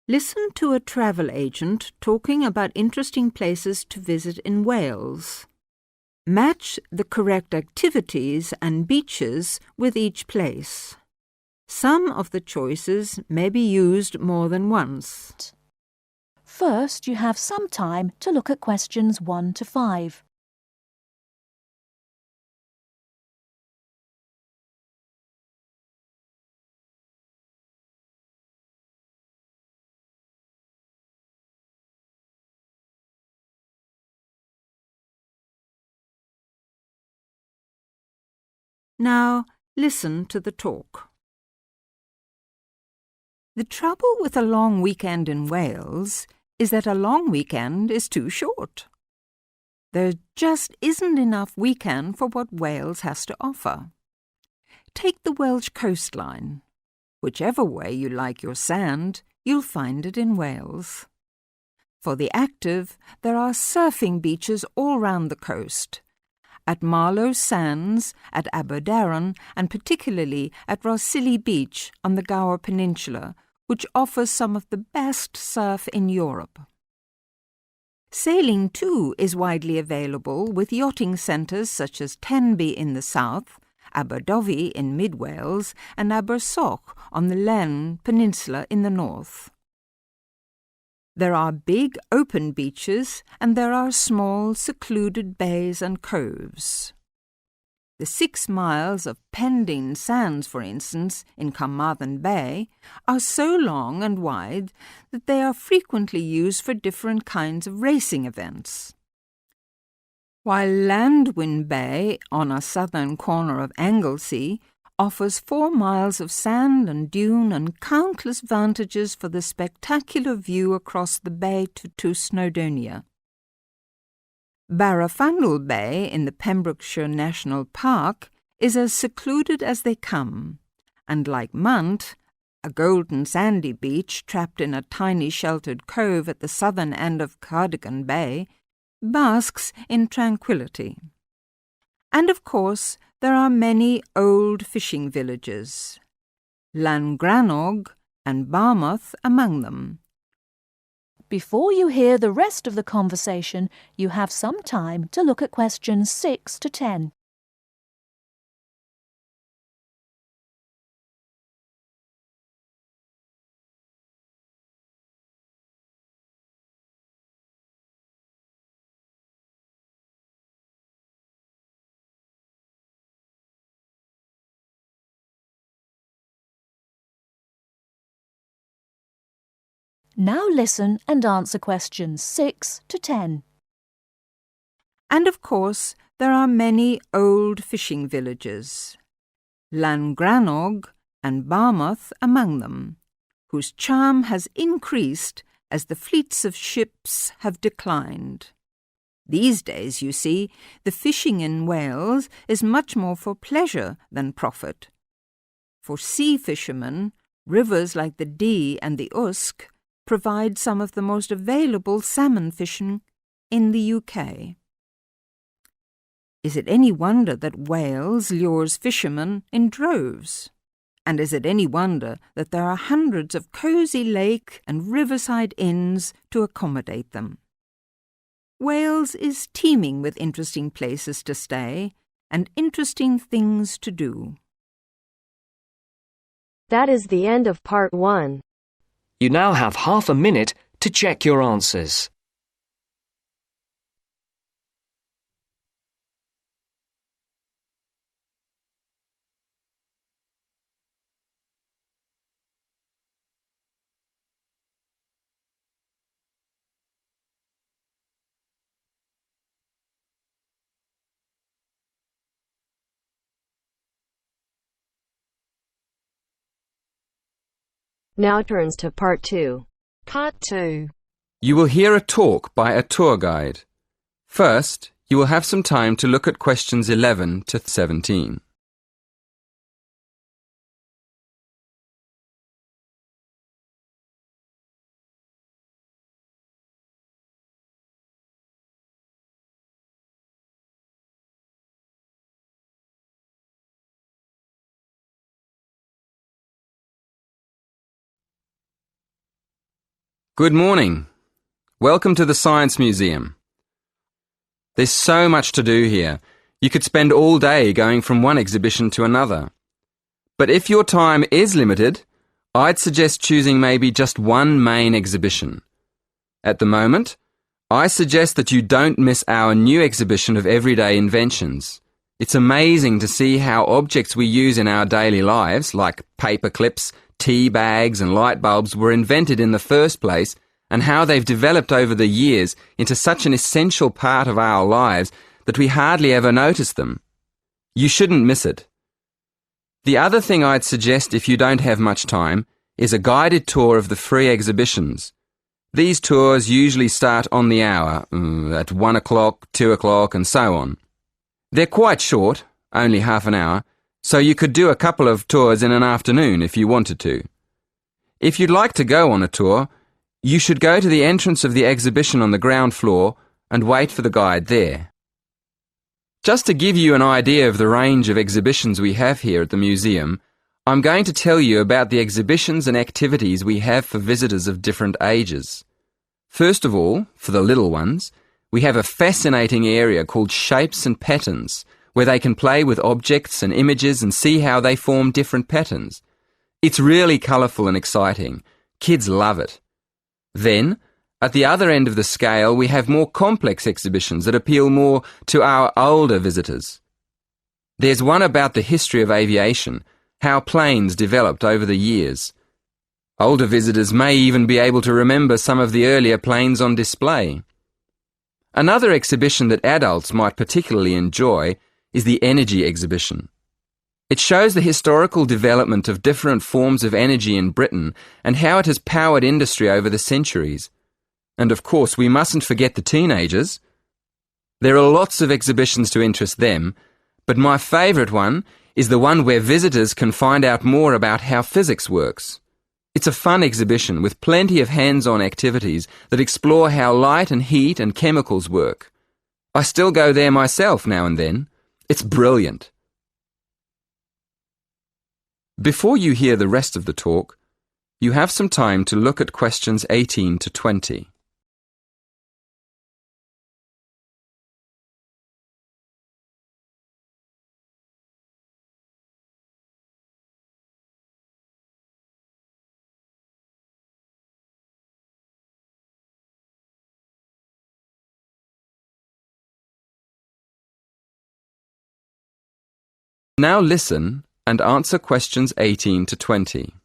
Listen to a travel agent talking about interesting places to visit in Wales. Match the correct activities and beaches with each place. Some of the choices may be used more than once. First, you have some time to look at questions 1 to 5. Now, listen to the talk. The trouble with a long weekend in Wales is that a long weekend is too short. There just isn't enough weekend for what Wales has to offer. Take the Welsh coastline. Whichever way you like your sand, you'll find it in Wales. For the active, there are surfing beaches all round the coast. At Marlow Sands, at Aberdaron, and particularly at Rhossili Beach on the Gower Peninsula, which offers some of the best surf in Europe. Sailing, too, is widely available with yachting centres such as Tenby in the south, Aberdyfi in mid-Wales, and Abersoch on the Len Peninsula in the north. There are big open beaches and there are small secluded bays and coves. The 6 miles of Pending Sands, for instance, in Carmarthen Bay, are so long and wide that they are frequently used for different kinds of racing events. While Llandwyn Bay, on a southern corner of Anglesey, offers 4 miles of sand and dune and countless vantages for the spectacular view across the bay to Snowdonia. Barrow Bay in the Pembrokeshire National Park is as secluded as they come, and like Munt, a golden sandy beach trapped in a tiny sheltered cove at the southern end of Cardigan Bay, basks in tranquility. And of course, there are many old fishing villages, Llangrannog and Barmouth among them. Before you hear the rest of the conversation, you have some time to look at questions 6 to 10. Now listen and answer questions 6 to 10. And of course, there are many old fishing villages, Llangrannog and Barmouth among them, whose charm has increased as the fleets of ships have declined. These days, you see, the fishing in Wales is much more for pleasure than profit. For sea fishermen, rivers like the Dee and the Usk provide some of the most available salmon fishing in the UK. Is it any wonder that Wales lures fishermen in droves? And is it any wonder that there are hundreds of cosy lake and riverside inns to accommodate them? Wales is teeming with interesting places to stay and interesting things to do. That is the end of part 1. You now have half a minute to check your answers. Now turns to part 2. Part 2. You will hear a talk by a tour guide. First, you will have some time to look at questions 11 to 17. Good morning. Welcome to the Science Museum. There's so much to do here. You could spend all day going from one exhibition to another. But if your time is limited, I'd suggest choosing maybe just one main exhibition. At the moment, I suggest that you don't miss our new exhibition of everyday inventions. It's amazing to see how objects we use in our daily lives, like paper clips, tea bags and light bulbs, were invented in the first place, and how they've developed over the years into such an essential part of our lives that we hardly ever notice them. You shouldn't miss it. The other thing I'd suggest if you don't have much time is a guided tour of the free exhibitions. These tours usually start on the hour, at 1 o'clock, 2 o'clock and so on. They're quite short, only half an hour, so you could do a couple of tours in an afternoon if you wanted to. If you'd like to go on a tour, you should go to the entrance of the exhibition on the ground floor and wait for the guide there. Just to give you an idea of the range of exhibitions we have here at the museum, I'm going to tell you about the exhibitions and activities we have for visitors of different ages. First of all, for the little ones, we have a fascinating area called Shapes and Patterns, where they can play with objects and images and see how they form different patterns. It's really colourful and exciting. Kids love it. Then, at the other end of the scale, we have more complex exhibitions that appeal more to our older visitors. There's one about the history of aviation, how planes developed over the years. Older visitors may even be able to remember some of the earlier planes on display. Another exhibition that adults might particularly enjoy is the energy exhibition. It shows the historical development of different forms of energy in Britain and how it has powered industry over the centuries. And of course, we mustn't forget the teenagers. There are lots of exhibitions to interest them, but my favourite one is the one where visitors can find out more about how physics works. It's a fun exhibition with plenty of hands-on activities that explore how light and heat and chemicals work. I still go there myself now and then. It's brilliant. Before you hear the rest of the talk, you have some time to look at questions 18 to 20. Now listen and answer questions 18 to 20.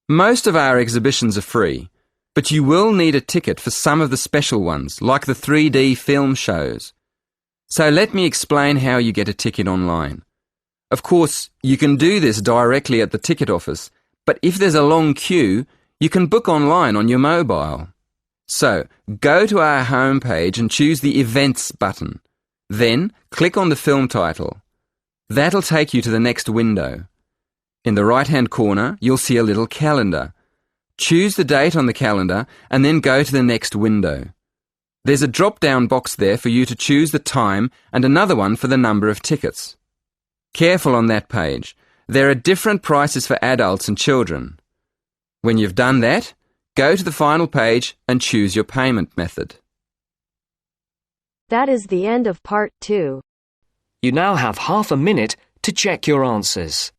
Most of our exhibitions are free, but you will need a ticket for some of the special ones, like the 3D film shows. So let me explain how you get a ticket online. Of course, you can do this directly at the ticket office, but if there's a long queue, you can book online on your mobile. So, go to our homepage and choose the Events button. Then, click on the film title. That'll take you to the next window. In the right-hand corner, you'll see a little calendar. Choose the date on the calendar and then go to the next window. There's a drop-down box there for you to choose the time and another one for the number of tickets. Careful on that page. There are different prices for adults and children. When you've done that, go to the final page and choose your payment method. That is the end of part 2. You now have half a minute to check your answers.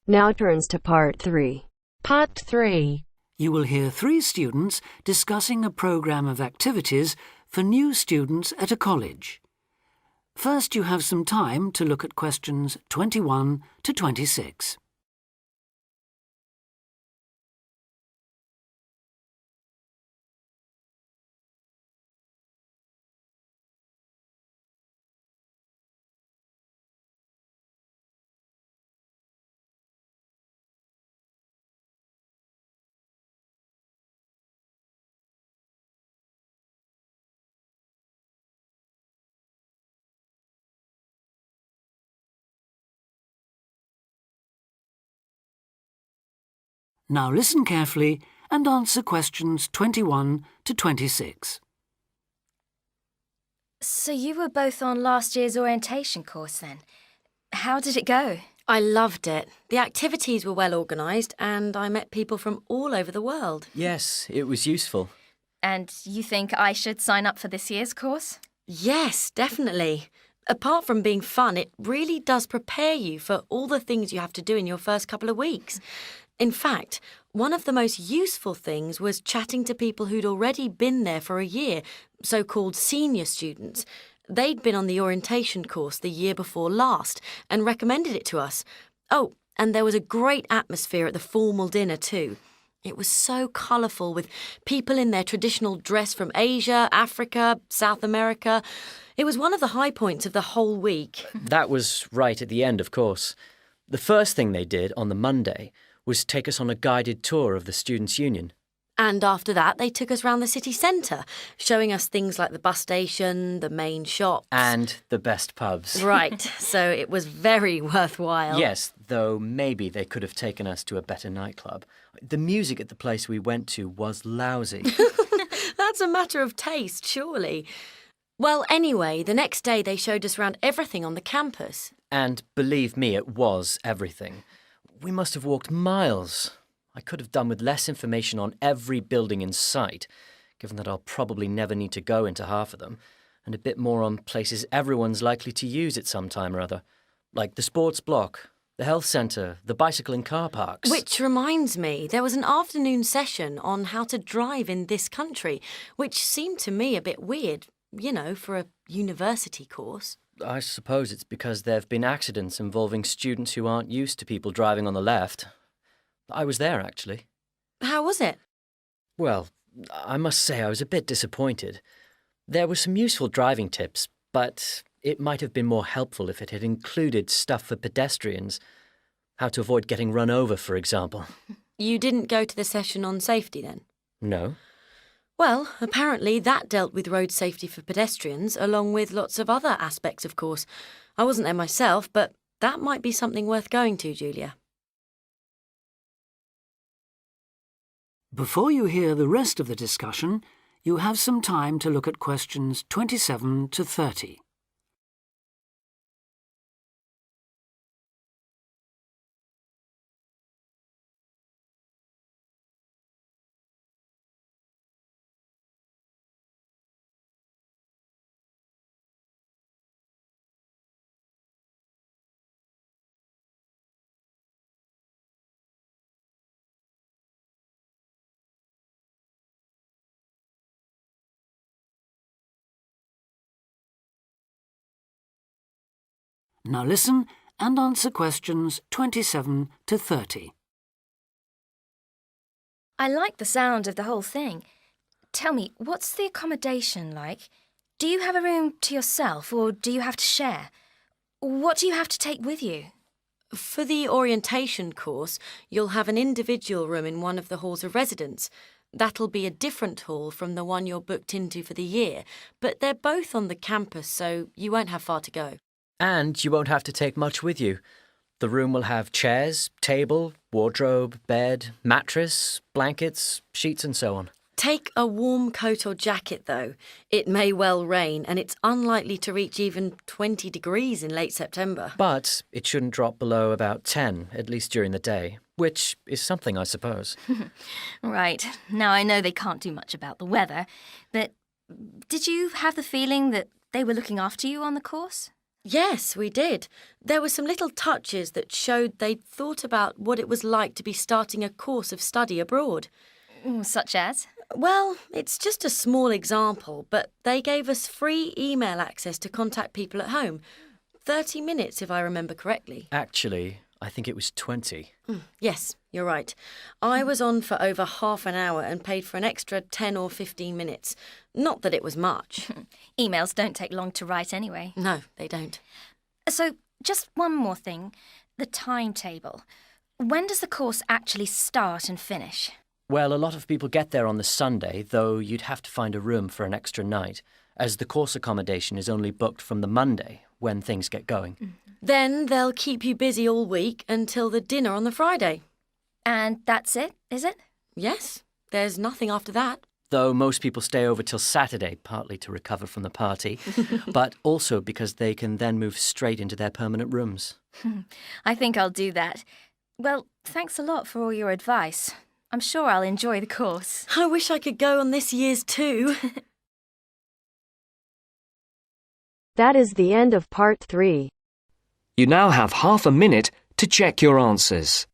Now turns to part 3. Part 3. You will hear 3 students discussing a program of activities for new students at a college. First, you have some time to look at questions 21 to 26. Now listen carefully and answer questions 21 to 26. So you were both on last year's orientation course then? How did it go? I loved it. The activities were well organised and I met people from all over the world. Yes, it was useful. And you think I should sign up for this year's course? Yes, definitely. Apart from being fun, it really does prepare you for all the things you have to do in your first couple of weeks. In fact, one of the most useful things was chatting to people who'd already been there for a year, so-called senior students. They'd been on the orientation course the year before last and recommended it to us. Oh, and there was a great atmosphere at the formal dinner too. It was so colourful with people in their traditional dress from Asia, Africa, South America. It was one of the high points of the whole week. That was right at the end, of course. The first thing they did on the Monday was take us on a guided tour of the Students' Union. And after that, they took us round the city centre, showing us things like the bus station, the main shops. And the best pubs. Right, so it was very worthwhile. Yes, though maybe they could have taken us to a better nightclub. The music at the place we went to was lousy. That's a matter of taste, surely. Well, anyway, the next day they showed us around everything on the campus. And believe me, it was everything. We must have walked miles. I could have done with less information on every building in sight, given that I'll probably never need to go into half of them, and a bit more on places everyone's likely to use at some time or other, like the sports block, the health centre, the bicycle and car parks. Which reminds me, there was an afternoon session on how to drive in this country, which seemed to me a bit weird, for a university course. I suppose it's because there have been accidents involving students who aren't used to people driving on the left. I was there, actually. How was it? Well, I must say I was a bit disappointed. There were some useful driving tips, but it might have been more helpful if it had included stuff for pedestrians. How to avoid getting run over, for example. You didn't go to the session on safety then? No. Well, apparently that dealt with road safety for pedestrians, along with lots of other aspects, of course. I wasn't there myself, but that might be something worth going to, Julia. Before you hear the rest of the discussion, you have some time to look at questions 27 to 30. Now listen and answer questions 27 to 30. I like the sound of the whole thing. Tell me, what's the accommodation like? Do you have a room to yourself or do you have to share? What do you have to take with you? For the orientation course, you'll have an individual room in one of the halls of residence. That'll be a different hall from the one you're booked into for the year, but they're both on the campus, so you won't have far to go. And you won't have to take much with you. The room will have chairs, table, wardrobe, bed, mattress, blankets, sheets and so on. Take a warm coat or jacket, though. It may well rain, and it's unlikely to reach even 20 degrees in late September. But it shouldn't drop below about 10, at least during the day, which is something, I suppose. Right. Now I know they can't do much about the weather, but did you have the feeling that they were looking after you on the course? Yes, we did. There were some little touches that showed they'd thought about what it was like to be starting a course of study abroad. Such as? Well, it's just a small example, but they gave us free email access to contact people at home. 30 minutes, if I remember correctly. Actually, I think it was 20. Yes, you're right. I was on for over half an hour and paid for an extra 10 or 15 minutes. Not that it was much. Emails don't take long to write anyway. No, they don't. So, just one more thing. The timetable. When does the course actually start and finish? Well, a lot of people get there on the Sunday, though you'd have to find a room for an extra night, as the course accommodation is only booked from the Monday, when things get going. Then they'll keep you busy all week until the dinner on the Friday. And that's it, is it? Yes, there's nothing after that. Though most people stay over till Saturday, partly to recover from the party, but also because they can then move straight into their permanent rooms. I think I'll do that. Well, thanks a lot for all your advice. I'm sure I'll enjoy the course. I wish I could go on this year's too. That is the end of part 3. You now have half a minute to check your answers.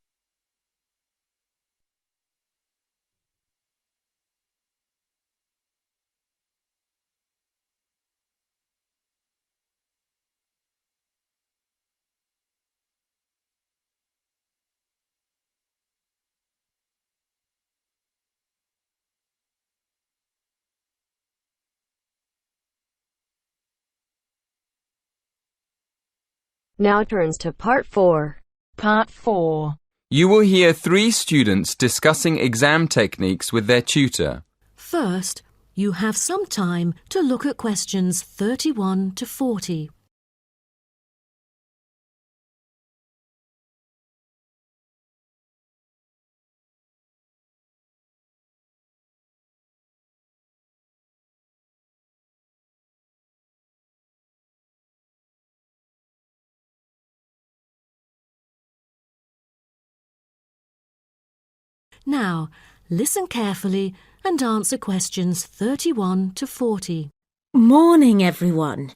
Now turns to part 4. Part 4. You will hear 3 students discussing exam techniques with their tutor. First, you have some time to look at questions 31 to 40. Now, listen carefully and answer questions 31 to 40. Morning, everyone.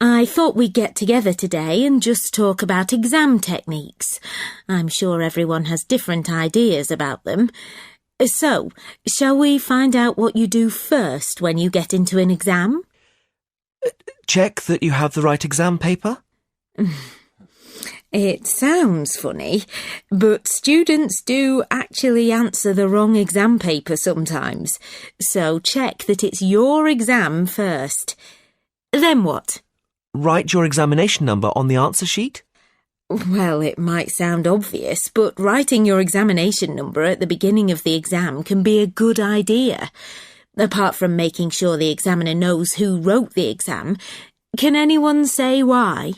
I thought we'd get together today and just talk about exam techniques. I'm sure everyone has different ideas about them. So, shall we find out what you do first when you get into an exam? Check that you have the right exam paper? It sounds funny, but students do actually answer the wrong exam paper sometimes. So check that it's your exam first. Then what? Write your examination number on the answer sheet? Well, it might sound obvious, but writing your examination number at the beginning of the exam can be a good idea. Apart from making sure the examiner knows who wrote the exam, can anyone say why?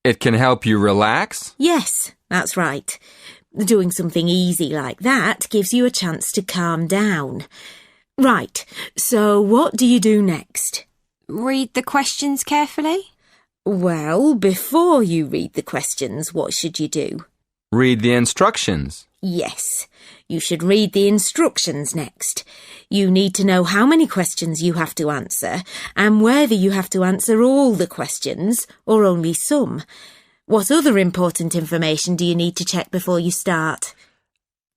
It can help you relax? Yes, that's right. Doing something easy like that gives you a chance to calm down. Right, so what do you do next? Read the questions carefully? Well, before you read the questions, what should you do? Read the instructions. Yes, you should read the instructions next. You need to know how many questions you have to answer and whether you have to answer all the questions or only some. What other important information do you need to check before you start?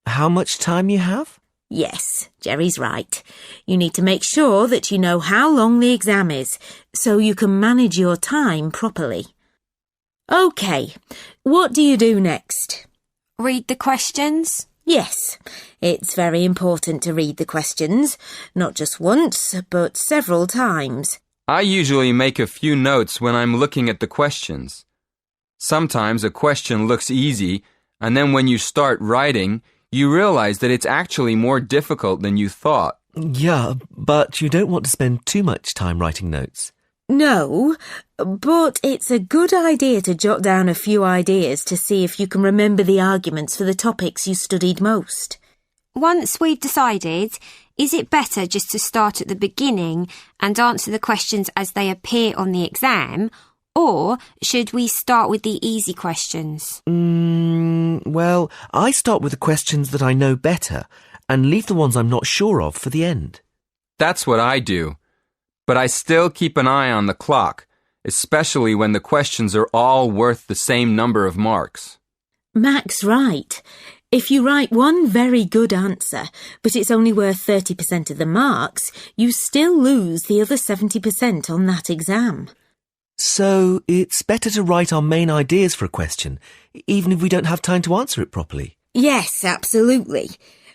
How much time you have? Yes, Jerry's right. You need to make sure that you know how long the exam is so you can manage your time properly. OK, what do you do next? Read the questions? Yes, it's very important to read the questions, not just once, but several times. I usually make a few notes when I'm looking at the questions. Sometimes a question looks easy, and then when you start writing, you realize that it's actually more difficult than you thought. Yeah, but you don't want to spend too much time writing notes. No, but it's a good idea to jot down a few ideas to see if you can remember the arguments for the topics you studied most. Once we've decided, is it better just to start at the beginning and answer the questions as they appear on the exam, or should we start with the easy questions? Well, I start with the questions that I know better and leave the ones I'm not sure of for the end. That's what I do. But I still keep an eye on the clock, especially when the questions are all worth the same number of marks. Mac's right. If you write one very good answer, but it's only worth 30% of the marks, you still lose the other 70% on that exam. So it's better to write our main ideas for a question, even if we don't have time to answer it properly. Yes, absolutely.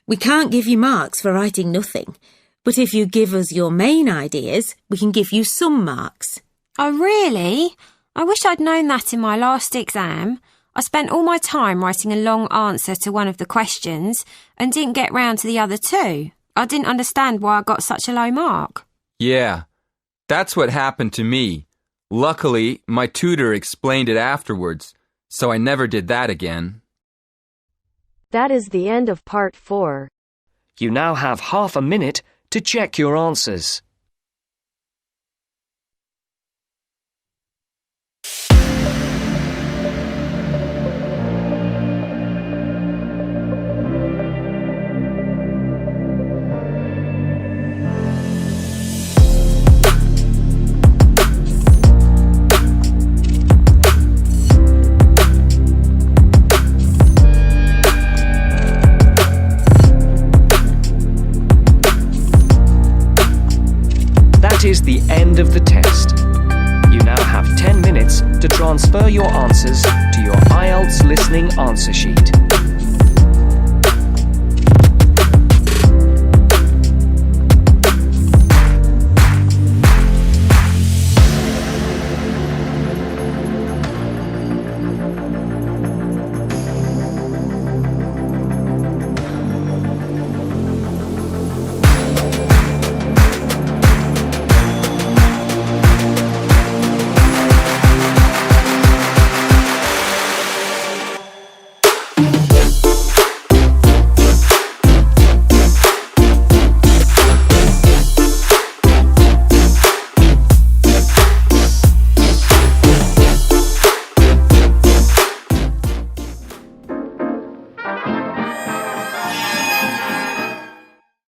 We can't give you marks for writing nothing. But if you give us your main ideas, we can give you some marks. Oh, really? I wish I'd known that in my last exam. I spent all my time writing a long answer to one of the questions and didn't get round to the other two. I didn't understand why I got such a low mark. Yeah, that's what happened to me. Luckily, my tutor explained it afterwards, so I never did that again. That is the end of part 4. You now have half a minute to check your answers. That is the end of the test. You now have 10 minutes to transfer your answers to your Ielts listening answer sheet.